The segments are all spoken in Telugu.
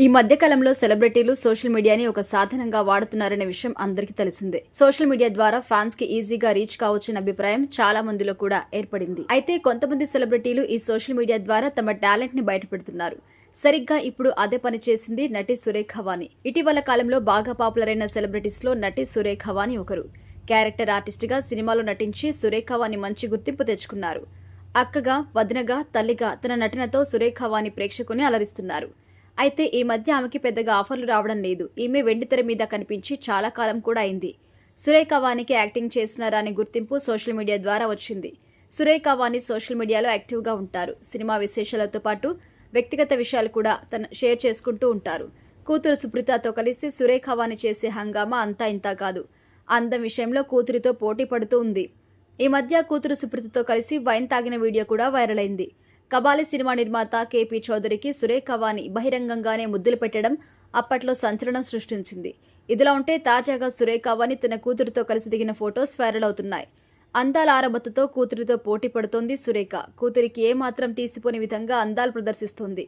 ఈ మధ్య కాలంలో సెలబ్రిటీలు సోషల్ మీడియాని ఒక సాధనంగా వాడుతున్నారనే విషయం అందరికీ తెలిసిందే. సోషల్ మీడియా ద్వారా ఫ్యాన్స్ కి ఈజీగా రీచ్ కావచ్చనే అభిప్రాయం చాలా మందిలో కూడా ఏర్పడింది. అయితే కొంతమంది సెలబ్రిటీలు ఈ సోషల్ మీడియా ద్వారా తమ టాలెంట్ ని బయటపెడుతున్నారు. సరిగ్గా ఇప్పుడు అదే పని చేసింది నటి సురేఖ వాణి. ఇటీవల కాలంలో బాగా పాపులర్ అయిన సెలబ్రిటీస్ లో నటి సురేఖ వాణి ఒకరు. క్యారెక్టర్ ఆర్టిస్ట్ గా సినిమాలో నటించి సురేఖ వాణి మంచి గుర్తింపు తెచ్చుకున్నారు. అక్కగా, వదినగా, తల్లిగా తన నటనతో సురేఖ వాణి ప్రేక్షకుని అలరిస్తున్నారు. అయితే ఈ మధ్య ఆమెకి పెద్దగా ఆఫర్లు రావడం లేదు. ఈమె వెండితెర మీద కనిపించి చాలా కాలం కూడా అయింది. సురేఖ వాణికి యాక్టింగ్ చేస్తున్నారా అనే గుర్తింపు సోషల్ మీడియా ద్వారా వచ్చింది. సురేఖ వాణి సోషల్ మీడియాలో యాక్టివ్గా ఉంటారు. సినిమా విశేషాలతో పాటు వ్యక్తిగత విషయాలు కూడా షేర్ చేసుకుంటూ ఉంటారు. కూతురు సుప్రీతతో కలిసి సురేఖ వాణి చేసే హంగామా అంతా ఇంతా కాదు. అందం విషయంలో కూతురితో పోటీ పడుతూ ఉంది. ఈ మధ్య కూతురు సుప్రీతతో కలిసి వైన్ తాగిన వీడియో కూడా వైరల్ అయింది. కబాలి సినిమా నిర్మాత కేపీ చౌదరికి సురేఖ వాణి బహిరంగంగానే ముద్దులు పెట్టడం అప్పట్లో సంచలనం సృష్టించింది. ఇదిలా ఉంటే తాజాగా సురేఖ వాణి తన కూతురుతో కలిసి దిగిన ఫొటోస్ వైరల్ అవుతున్నాయి. అందాల ఆరబత్తుతో కూతురితో పోటీ పడుతోంది సురేఖ. కూతురికి ఏమాత్రం తీసిపోని విధంగా అందాలు ప్రదర్శిస్తోంది.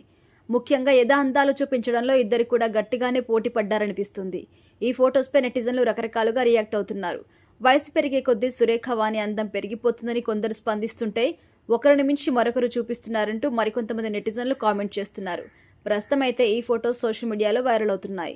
ముఖ్యంగా యథా అందాలు చూపించడంలో ఇద్దరు కూడా గట్టిగానే పోటీ పడ్డారనిపిస్తుంది. ఈ ఫొటోస్పై నెటిజన్లు రకరకాలుగా రియాక్ట్ అవుతున్నారు. వయసు పెరిగే కొద్దీ సురేఖ వాణి అందం పెరిగిపోతుందని కొందరు స్పందిస్తుంటే, ఒకరిని మించి మరొకరు చూపిస్తున్నారంటూ మరికొంతమంది నెటిజన్లు కామెంట్ చేస్తున్నారు. ప్రస్తుతం అయితే ఈ ఫొటోస్ సోషల్ మీడియాలో వైరల్ అవుతున్నాయి.